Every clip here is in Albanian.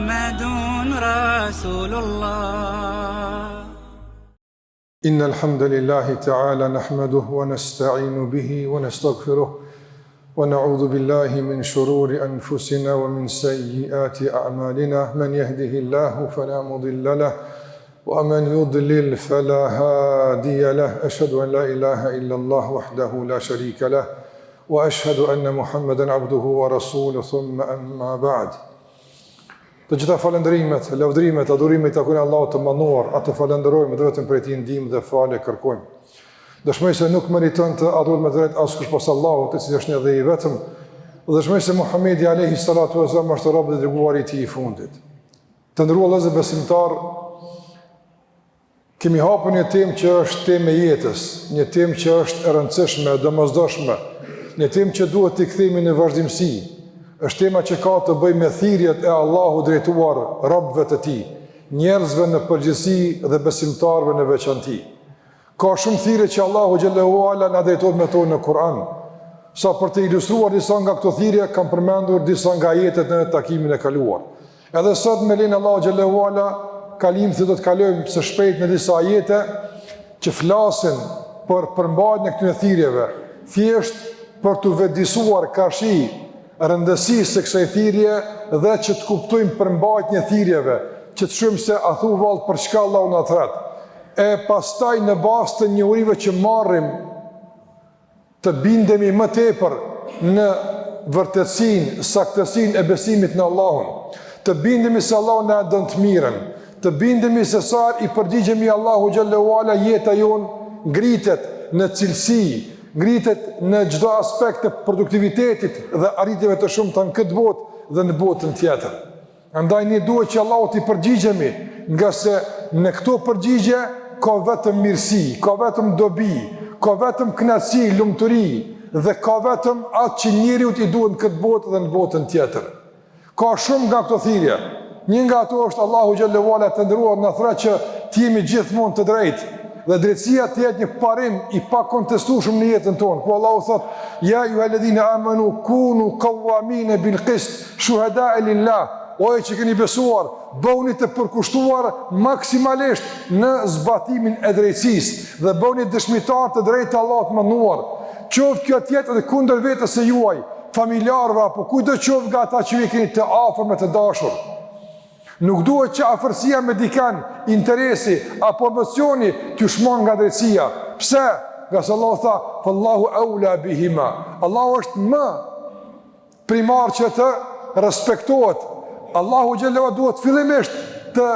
محمد رسول الله. إن الحمد لله تعالى نحمده ونستعين به ونستغفره ونعوذ بالله من شرور أنفسنا ومن سيئات أعمالنا من يهده الله فلا مضل له ومن يضلل فلا هادي له أشهد أن لا إله إلا الله وحده لا شريك له وأشهد أن محمدا عبده ورسوله ثم أما بعد. Të gjitha falendrimet, lavdrimet, adhurimet takojnë Allahut të mënduar, atë falenderojmë dhe vetëm prej tij ndihmë dhe falë kërkojmë. Dëshmoj se nuk meriton të adhurohet me drejt askush pas Allahut, i cili është një dhe i vetëm, dhe dëshmoj se Muhamedi alayhi salatu wasallam është rob dhe dërguari i tij i fundit. Të nderuar vëllezër besimtar, kemi hapur një temë që është temë e jetës, një temë që është e rëndësishme, e domosdoshme, një temë që duhet t'i kthehemi në vazhdimsi. Është tema që ka të bëjë me thirrjet e Allahut drejtuar robëve të tij, njerëzve në përgjithësi dhe besimtarëve në veçanti. Ka shumë thirrje që Allahu xhallahu ala na drejton me to në Kur'an. Sa për të ilustruar disa nga këto thirrje kam përmendur disa nga ajetet në takimin e kaluar. Edhe sot me lenin Allahu xhallahu ala kalim se do të kalojmë së shpejt në disa ajete që flasin për përmbajtjen e këtyre thirrjeve, thjesht për të vëdësuar kashi rëndësisë së kësaj thirrje dhe që të kuptojmë përmbajtjen e thirrjeve, që të shohim se a thu vallë për çka Allahu na thret. E pastaj në bazë të njohurive që marrim të bindemi më tepër në vërtetësinë, saktësinë e besimit në Allahun, të bindemi se Allahu na don të mirën, të bindemi se sa i përgjigjemi Allahu xhallahu ala jeta jonë ngritet në cilësi, ngritet në çdo aspekt të produktivitetit dhe arritjeve të shumta në këtë botë dhe në botën tjetër. Andaj ne duhet që Allahut i përgjigjemi, nga se në këto përgjigje ka vetëm mirësi, ka vetëm dobi, ka vetëm kënaqësi, lumturi dhe ka vetëm atë që njeriu i duhet në këtë botë dhe në botën tjetër. Ka shumë nga këto thirrje. Një nga ato është Allahu xhallahu ala të nderuar na thret që të jemi gjithmonë të drejtë dhe drejtësia të jetë një parim i pakontestueshëm në jetën tonë. Ku Allahu thot: "Ya ayyuhalladhina amanu kunu qawwamin bil qist shuhada'a lillah." O që keni besuar, bëuni të përkushtuar maksimalisht në zbatimin e drejtësisë dhe bëuni dëshmitar të drejtë Allahut të mënduar. Qoftë kjo tjetër edhe kundër vetes së juaj, familjarëve apo kujdo qoftë nga ata që ju keni të afër me të dashur. Nuk duhet që afërsia me dikën, interesi apo emocioni t'ju shmon nga drejtësia. Pse? Nga se Allahu tha: "Wallahu aula bihima." Allahu është më primar që të respektohet. Allahu xhallahu ala duhet fillimisht të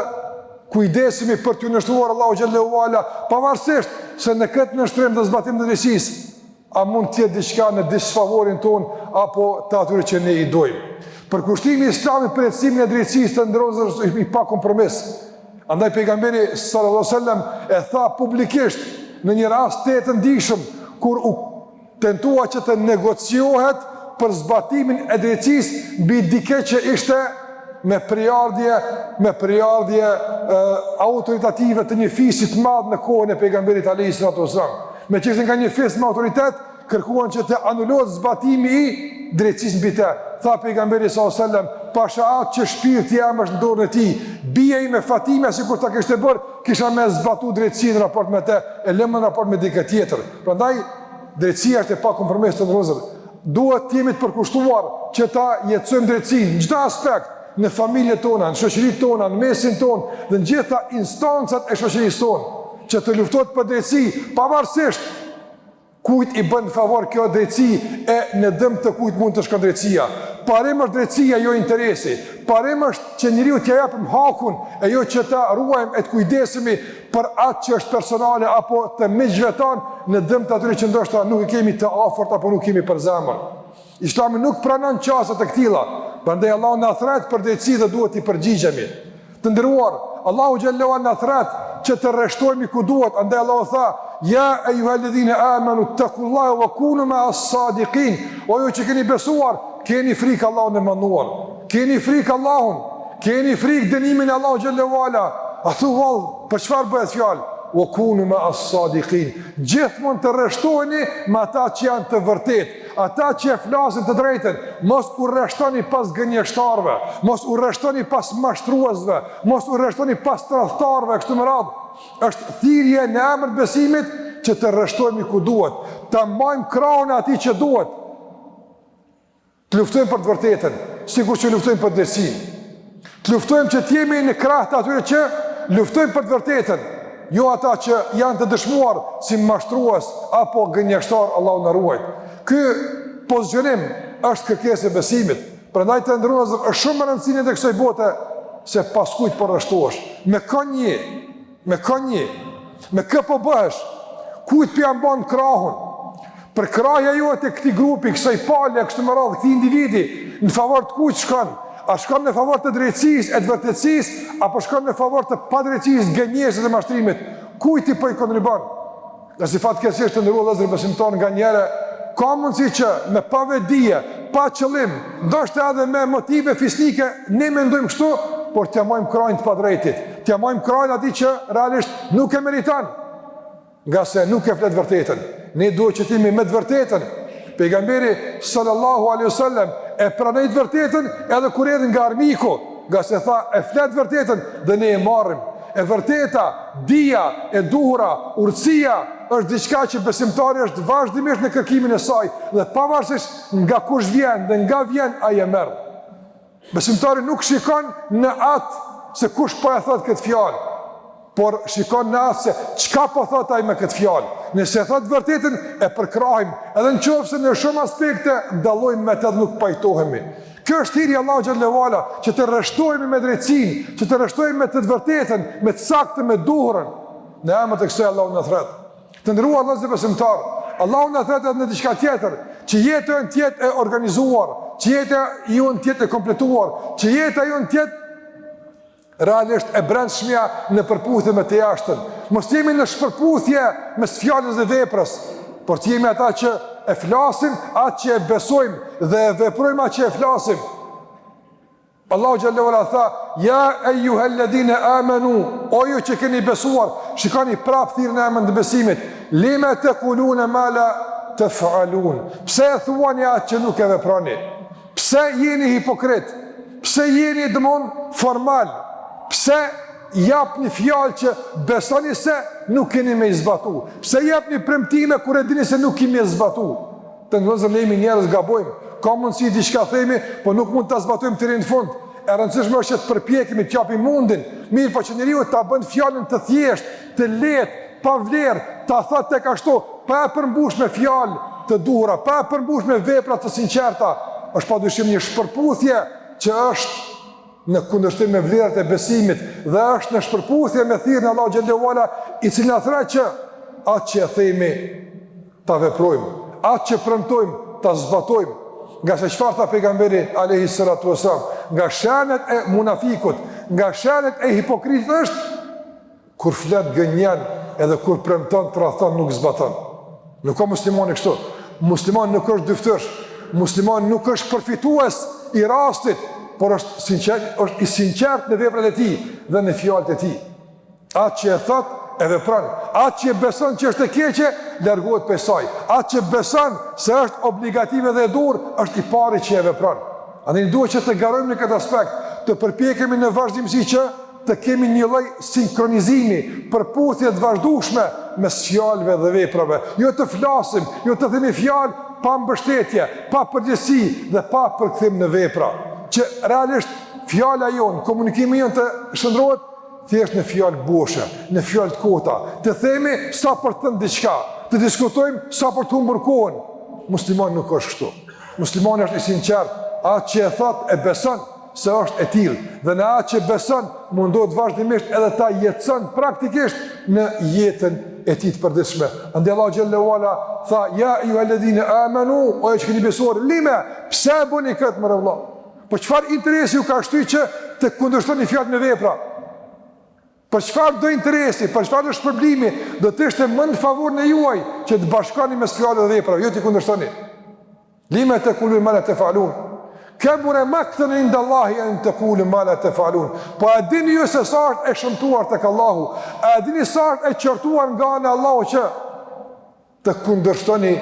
kujdesemi për t'ju nështruar Allahu xhallahu ala, pavarësisht se në këtë nështrim dhe zbatim të drejtësisë, a mund të jetë diçka në disfavorin ton apo të atyre që ne i dojmë. Përkushtimi i Islamit për ecimin e drejtësisë të ndrozur është i pa kompromis. Andaj pejgamberi sallallahu alajhi wasallam e tha publikisht në një rast të ndihshëm kur u tentua që të negociohet për zbatimin e drejtësisë mbi dikë që ishte me prejardhje autoritative të një fisit të madh në kohën e pejgamberit alayhis salatu wasallam. Me që ishte nga një fis me autoritet, kërkuan që të anulohet zbatimi i drejtësisë mbi të. Tha pejgamberi sallallahu alajhi wasallam: "Pasha atë që shpirti jam është në dorën e tij, bija ime Fatimia sikur ta kishte bërë, kisha më zbatuar drejtësinë në raport me të, e lëmë në raport me dikë tjetër." Prandaj drejtësia është e pakompromisshme të ndrozur. Duhet të jemi të përkushtuar që ta jetësojmë drejtësinë në çdo aspekt, në familjet tona, në shoqëritë tona, në mesin tonë dhe në gjitha instancat e shoqërisë tonë, që të luftohet për drejtësi, pavarësisht kujt i bën favor kjo drejtësi e në dëm të kujt mund të shkon drejtësia. Parim është drejtësia, jo interesi. Parim është që njeriu t'ia japim hakun e jo që ta ruajmë e të kujdesemi për atë që është personale apo të miqve tanë në dëm të atyre që ndoshta nuk i kemi të afërt apo nuk kemi për zemër. Islami nuk pranon çështje të këtilla. Prandaj Allahu na thret për drejtësi dhe duhet i përgjigjemi. Të nderuar, Allahu xhallahu ala na thret që të rreshtojmë ku duhet. Andaj Allahu tha: "Ya ayyuhalladhina amanu taqullaha wa kunu ma'as sadiqin." O ju që keni besuar, keni frikë Allahun e mënduar. Keni frikë Allahun, keni frikë dënimin e Allahu xhallahu ala. A thu vallë, për çfarë bëhet fjalë? wa kunu ma as-sadiqin. Gjithmonë të rreshtoheni me ata që janë të vërtet, ata që e flasin të drejtën, mos u rreshtoni pas gënjeshtarëve, mos u rreshtoni pas mashtruesve, mos u rreshtoni pas tradhtarëve kështu me radhë. Është thirrje në emër të besimit që të rreshtohemi ku duhet, ta mbajmë krahun atij që duhet. Të luftojmë për të vërtetën, sikur që luftojmë për drejtsinë. Të luftojmë që të jemi në krah të atyre që luftojmë për të vërtetën, jo ata që janë të dëshmuar si mashtrues apo gënjeshtar, Allahu na ruaj. Ky pozicionim është kërkesë e besimit. Prandaj të ndërruar është shumë e rëndësishme të kësaj bote se pas kujt po rreshtohesh, me kënjë, me kë po bëhesh, kujt po mban krahun. Për krahja jote këtij grupi, kësaj pale, kështu me radhë, këtij individi, në favor të kujt shkon? A shkon në favor të drejtësisë, e të vërtetësisë, apo shkon në favor të padrejtësisë, gënjesës dhe mashtrimit? Kujt i po i kontribon? Dhe si fatkeqësisht të ndërruar vëllezër besimtar nganjëherë ka mundësi që me pavedije, pa qëllim, ndoshta edhe me motive fisnike, ne mendojmë kështu, por t'ia marrim krahin të padrejtit, t'ia marrim krahin atij që realisht nuk e meriton, nga se nuk e flet vërtetën. Ne duhet që t'jemi me të vërtetën. Pejgamberi sallallahu alaihi wasallam e pranoi të vërtetën edhe kur erdhi nga armiku, nga se tha e flet vërtetën dhe ne e marrim. E vërteta, dija, e duhura, urtësia është diçka që besimtari është vazhdimisht në kërkimin e saj dhe pavarësisht nga kush vjen dhe nga vjen ai e merr. Besimtari nuk shikon në atë se kush po e thot këtë fjalë, por shikon në atë se çka po thot ai me këtë fjalë. Nëse thot vërtetën e përkrahim, edhe nëse në shumë aspekte dallojmë me të dhe nuk pajtohemi. Kjo është thirrja Allahu xhallahu ala, që të rreshtohemi me drejtsinë, që të rreshtohemi me të vërtetën, me të saktën, me duhurën. Në emër të kësaj Allahu na thret. Të nderuar vëllezër besimtar, Allahu na thret edhe në diçka tjetër, që jeta jonë të jetë e organizuar, që jeta jonë të jetë e kompletuar, që jeta jonë të jetë realisht e brendshmja në përputhje me të jashtën. Mos jemi në shpërputhje mes fjalës dhe veprës, por të jemi ata që e flasim atë që e besojmë dhe e veprojmë atë që e flasim. Allahu xhallahu ala tha: "Ya ayyuhalladhina amanu", o ju që keni besuar, shikoni prap thirrën e emrit të besimit. "Lima taquluna ma la taf'alun", pse e thuani atë që nuk e veproni? Pse jeni hipokrit? Pse jeni domon formal? Pse japni fjalë që besoni se nuk keni me zbatu? Pse japni premtime kur e dini se nuk kemi zbatu? Të ndonjëherë ne jemi njerëz gabojmë, ka mundësi diçka themi, po nuk mund ta zbatojmë deri në fund. E rëndësishme është që të përpiqemi të japim mundin, mirë po që njeriu ta bën fjalën të thjeshtë, të lehtë, pa vlerë, ta thotë tek ashtu, pa e përmbush me fjalë të duhura, pa e përmbush me vepra të sinqerta, është padyshim një shpërputhje që është në kundërshtim me vlerat e besimit dhe është në shpërputhje me thirrjen e Allahu xhallahu ala, i cili na thret që atë që themi ta veprojmë, atë që premtojmë ta zbatojmë. Nga se çfarë tha pejgamberi alayhi salatu wasallam, nga shenjat e munafikut, nga shenjat e hipokritit është kur flet gënjen edhe kur premton tradhton nuk zbaton. Nuk ka muslimani kështu. Muslimani nuk është dyftësh, muslimani nuk është përfitues i rastit, por është i sinqert në veprat e tij dhe në fjalët e tij. Atë që e thot e vepron, atë që beson që është e keqe, largohet prej saj. Atë që beson se është obligative dhe e dur, është i pari që e vepron. Andaj duhet që të garojmë në këtë aspekt, të përpiqemi në vazhdimsi që të kemi një lloj sinkronizimi, përputhje të vazhdueshme mes fjalëve dhe veprave. Jo të flasim, jo të themi fjalë pa mbështetje, pa përgjegjësi dhe pa përkthim në vepra. Që realisht fjala jonë, komunikimi jonë të shndrohet thjesht në fjalë boshe, në fjalë të kota. Të themi sa për të thënë diçka, të diskutojmë sa për të humbur kohën. Muslimani nuk është kështu. Muslimani është i sinqert, atë që e thot e beson se është e tillë, dhe në atë që beson mundohet vazhdimisht edhe ta jetson praktikisht në jetën e tij të përditshme. Andaj Allahu xhallahu ala tha: "Ya ayyuhalladhina amanu", o ju që keni besuar, lime, pse bëni këtë me Allah? Po çfarë interesi ju ka shtyr që të kundërshtoni fjalë me vepra? Po çfarë do interesi, po çfarë është problemi? Do të ishte më në favorin e juaj që të bashkoni mes fjalëve dhe veprave, jo të kundërshtoni. Lima taqulun ma la taf'alun. Kebure maktën inda Allahi an taqulu ma la tafalun. Po a dini ju se sa është e shëmtuar tek Allahu? A dini sa është e qortuar nga ana e Allahu që të kundërshtoni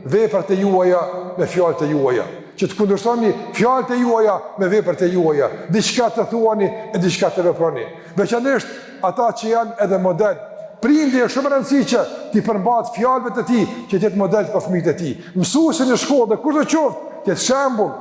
veprat e juaja me fjalët e juaja, që të kundërshtoni fjalët e juaja me veprat e juaja, diçka të thuani e diçka të veproni. Veçanërisht ata që janë edhe model. Prindi është shumë rëndësi që ti përmbahet fjalëve të tij, që të jetë model për fëmijët e tij. Mësuesi në shkollë dhe kurdo qoftë, të jetë shembull.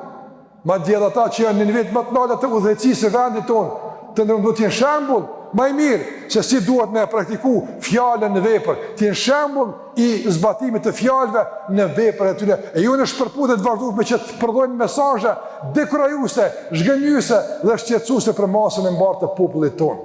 Madje edhe ata që janë në nivel më të lartë të udhëheqisë së vendit tonë, të ndërmjet të jenë shembull më i mirë se si duhet me praktiku fjalën në vepër, të jenë shembull i zbatimit të fjalëve në veprat e tyre. E ju në shpërputje të vazhdueshme që të prodhojnë mesazhe dekurajuese, zhgënjyese dhe shqetësuese për masën e mbarë të popullit tonë.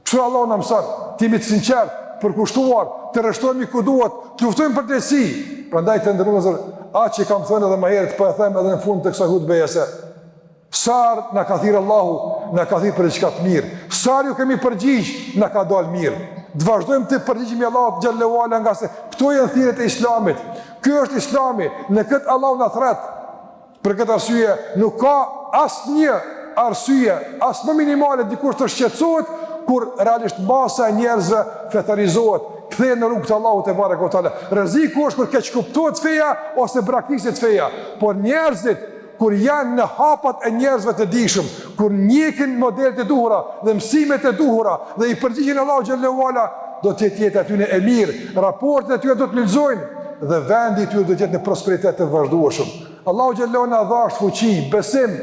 Kështu Allah na mëson, të jemi të sinqertë, përkushtuar, të rreshtohemi ku duhet, të luftojmë për drejtësi. Prandaj të ndërrozë atë që kam thënë edhe më herët, po e them edhe në fund të kësaj hutbeje se sar na ka thirrë Allahu, na ka thirrë për diçka të mirë. Sar ju kemi përgjigj, na ka dalë mirë. Të vazhdojmë të përgjigjemi Allahut xhallahu ala, nga se këto janë thirrjet e Islamit. Ky është Islami, në këtë Allahu na thret. Për këtë arsye nuk ka asnjë arsye, as më minimale dikush të shqetësohet kur realisht masa e njerëzve fetarizohet, kthehen në rrugën e Allahut te barekuhu teala. Rreziku është kur keq kuptohet feja ose praktikisht feja, por njerëzit kur janë në hapat e njerëzve të dishëm, kur njekin modelet e duhura dhe mësimet e duhura dhe i përgjigjen Allahu xhallahu ala, do të jetë aty në e mirë, raportet e tyre do të lulëzojnë dhe vendi i tyre do të jetë në prosperitet të vazhdueshëm. Allahu xhallahu na dha fuqi, besim,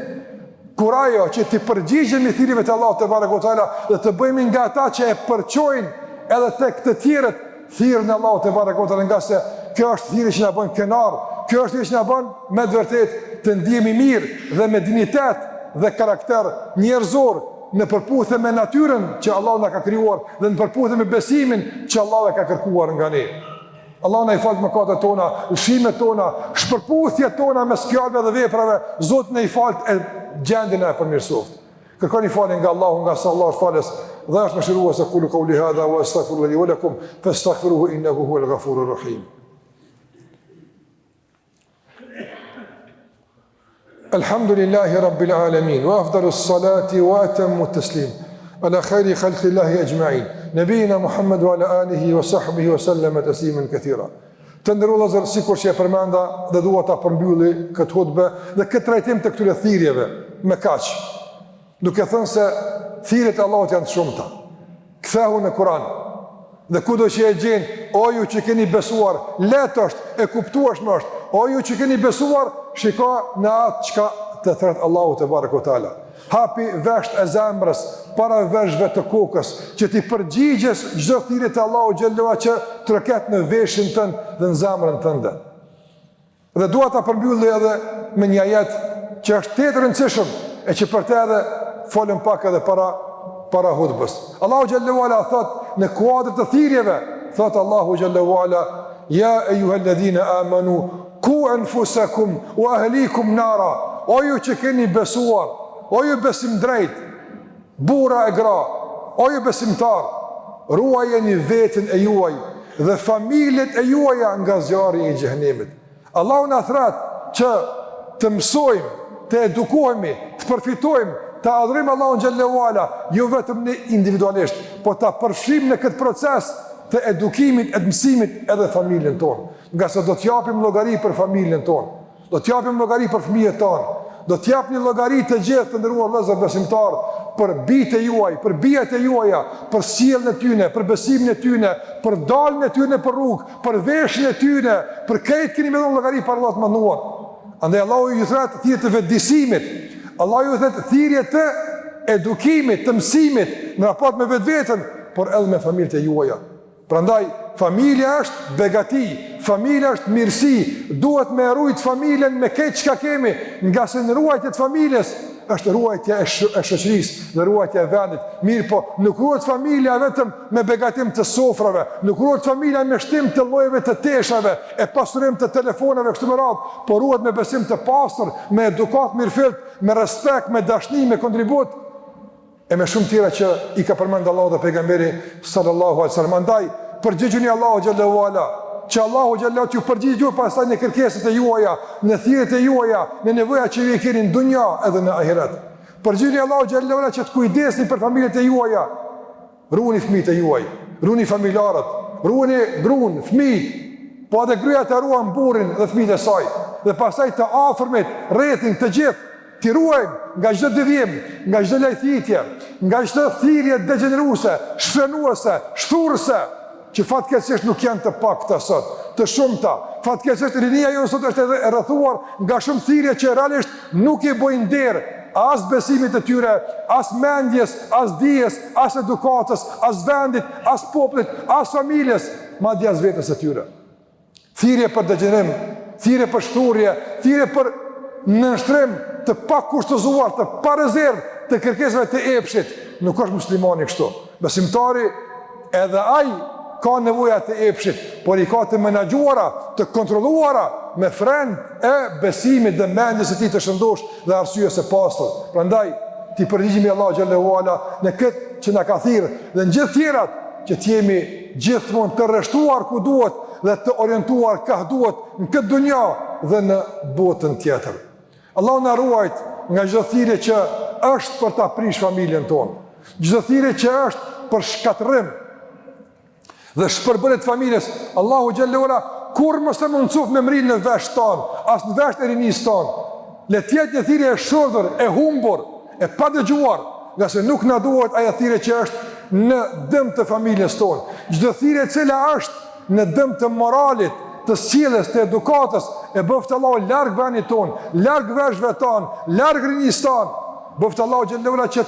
kurajo që të përgjigjemi thirrjeve të Allahut te barekuhu teala dhe të bëjmë nga ata që e përçojnë edhe tek të tjerët thirrjen e Allahut te barekuhu teala, nga se kjo është thirrje që na bën kenar, kjo është thirrje që na bën me të vërtetë të ndihemi mirë dhe me dinjitet dhe karakter njerëzor në përputhje me natyrën që Allahu na ka krijuar dhe në përputhje me besimin që Allahu e ka kërkuar nga ne. Allah na i falë mëkatet tona, lëshimet tona, shpërputhjet tona mes fjalëve dhe veprave. Zoti na i falë e gjendjen e përmirësoft. Kërkoni falje nga Allahu, nga sa Allah është falës dhe është mëshirues. Aqulu qawli hadha wa astaghfirullaha li wa lakum fastaghfiruhu innahu huwal ghafurur rahim. Alhamdulillahi rabbil alamin wa afdalus salati wa atammu taslim ala khayri khalqillahi ajma'in nabiyina Muhammad wa ala alihi wa sahbihi wa sallama tasliman katira. Të nderuar vëllezër, sikur që e përmenda dhe dua ta përmbylli këtë hutbë dhe këtë trajtim të këtyre thirrjeve me kaq, duke thënë se thirrjet e Allahut janë të shumta. Kthehu në Kur'an dhe kudo që e gjen, o ju që keni besuar, lehtë është, e kuptueshme është. O ju që keni besuar, shiko në atë çka të thret Allahu te barekuhu teala. Hapi vesht e zemrës para veshëve të kokës, që ti përgjigjesh çdo thirrje të Allahut xhallahu që troket në veshin tënd dhe në zemrën tënde. Dhe dua ta përmbylli edhe me një ajet që është tetë rëndësishëm e që për të edhe folëm pak edhe para hutbës. Allahu xhallahu ala thot në kuadër të thirrjeve, thot Allahu xhallahu ala: "Ya ayyuhalladhina amanu ku anfusakum wa ahlikum nara." O ju që keni besuar, o ju besim drejt, burra e gra, o ju besimtar, ruajeni veten e juaj dhe familjet e juaja nga zjarri i xhenemit. Allahu na thret që të mësojmë, të edukohemi, të përfitojmë, të adhurojmë Allahun xhallahu ala, jo vetëm ne individualisht, por ta përfshijmë në këtë proces të edukimit, të mësimit edhe familjen tonë. Nga se do të japim llogari për familjen tonë, do të japim llogari për fëmijët tonë, do të japni llogari të gjithë të nderuar vëllezër besimtar për bijtë juaj, për bijat e juaja, për sjelljen e tyre, për besimin e tyre, për daljen e tyre për rrugë, për veshjen e tyre, për këtë keni më dhënë llogari për Allah të mënduar. Andaj Allahu ju thret thirrje të vetëdijsimit, Allahu ju thret thirrje të edukimit, të mësimit në raport me vetveten, por edhe me familjet e juaja. Prandaj familja është begati, familja është mirësi, duhet me ruajt familjen me këtë çka kemi, nga se në ruajtje të familjes është ruajtja e shoqërisë dhe ruajtja e vendit. Mirë po, nuk ruhet familja vetëm me begatim të sofrave, nuk ruhet familja me shtim të llojeve të teshave, e pasurim të telefonave kështu me radhë, por ruhet me besim të pastër, me edukat mirëfillt, me respekt, me dashni, me kontribut, e me shumë tjera që i ka përmendë Allahu dhe pejgamberi sallallahu alaihi wasallam. Andaj përgjigjuni Allahu xhallahu ala që Allahu xhallahu ju përgjigj ju pastaj në kërkesat e juaja, në thirrjet e juaja, në nevojat që ju keni në dunja edhe në ahiret. Përgjigjni Allahu xhallahu që të kujdesni për familjet e juaja. Ruani fëmijët e juaj, ruani familjarët, ruani gruan, fëmijët, po edhe gruaja të ruan burrin dhe fëmijët e saj. Dhe pastaj të afërmit, rrethin të gjithë, t'i ruajnë nga çdo devijim, nga çdo lajthitje, nga çdo thirrje degeneruese, shfrenuese, shturëse, që fatkeqësisht nuk janë të pakta sot, të shumta. Fatkeqësisht rinia jonë sot është edhe e rrethuar nga shumë thirrje që realisht nuk i bojnë nder as besimit të tyre, as mendjes, as dijes, as edukatës, as vendit, as popullit, as familjes, madje as vetes së tyre. Thirrje për degenerim, thirrje për shturje, thirrje për nënshtrim të pakushtëzuar, të pa rezervë të kërkesave të epshit. Nuk është muslimani kështu. Besimtari edhe ai ka nevoja të epshit, por i ka të menaxhuara, të kontrolluara me frend e besimit dhe mendjes së tij të shëndosh dhe arsyes së pastër. Prandaj ti përgjigjemi Allahu xhallahu ala në këtë që na ka thirrë dhe në gjithë tjerat që të jemi gjithmonë të rreshtuar ku duhet dhe të orientuar ka duhet në këtë dunja dhe në botën tjetër. Allahu na ruajt nga çdo thirrje që është për ta prish familjen tonë, çdo thirrje që është për shkatërrim dhe shpërbërje të familjes. Allahu xhallahu ala kur mos e mundsof me mrin në vesh ton, as në vesh e rinis ton. Le të jetë një thirrje e shurdhur, e humbur, e pa dëgjuar, nga se nuk na duhet ajo thirrje që është në dëm të familjes tonë. Çdo thirrje e cila është në dëm të moralit, të sjelljes, të edukatës, e bëft Allahu larg vendit ton, larg veshëve ton, larg rinis ton. Bëft Allahu xhallahu ala që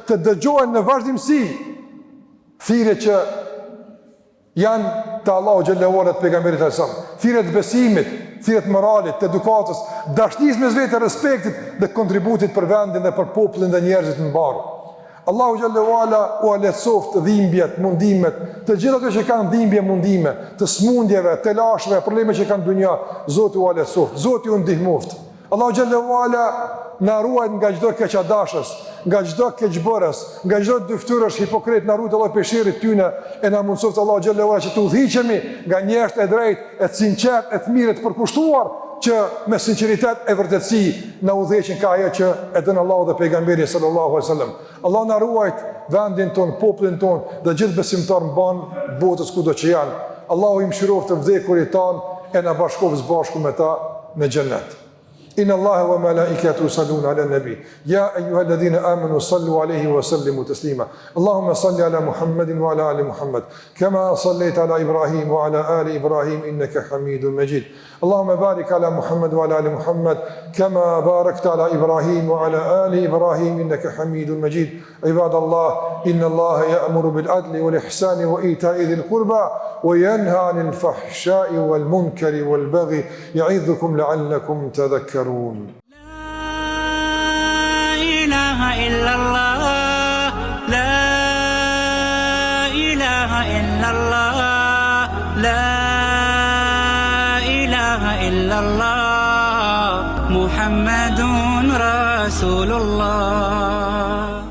të dëgjohen në vazhdimsi thirrje që janë të Allahu xhallahu ala të pejgamberit sallallahu alajhi wasallam, thirrje të besimit, thirrje të moralit, të edukatës, dashurisë mes vetë, respektit dhe kontributit për vendin dhe për popullin dhe njerëzit të mbarë. Allahu xhallahu ala u lehtësoft dhimbjet, mundimet, të gjitha ato që kanë dhimbje, mundime, të smundjeve, të lashve, probleme që kanë në dunja, Zoti u lehtësoft, Zoti u ndihmoft. Allahu xhallahu ala na ruajt nga çdo keqadashës, nga çdo keqbërës, nga çdo dyftyrësh hipokrit, na ruajt Allahu peshirit tyne e na mundsoft Allahu xhallahu ala që të udhëhiqemi nga njerëz të drejtë, e të sinqert, e të mirë, të përkushtuar, që me sinqeritet e vërtetësi na udhëheqin ka ajo që e dën Allahu dhe pejgamberi sallallahu alaihi wasallam. Allah na ruajt vendin ton, popullin ton dhe gjithë besimtar mban botës kudo që janë. Allahu i mëshiroft të vdekurit tan e na bashkoft bashku me ta në xhennet. Inna Allaha wa malaikatahu yusalluna ala nabi ya ayyuhalladhina amanu sallu alayhi wa sallimu taslima. Allahumma salli ala Muhammadin wa ala ali Muhammad kama sallaita ala Ibrahim wa ala ali Ibrahim innaka Hamidum Majid. Allahumma barik ala Muhammad wa ala ali Muhammad kama barakta ala Ibrahim wa ala ali Ibrahim innaka Hamidum Majid. Ibadallah, inna Allaha ya'muru bil adli wal ihsani wa ita'i dhil qurba wa yanha 'anil fahsha'i wal munkari wal baghi ya'idhukum la'allakum tadhakkarun. لا إله إلا الله لا إله إلا الله لا إله إلا الله محمد رسول الله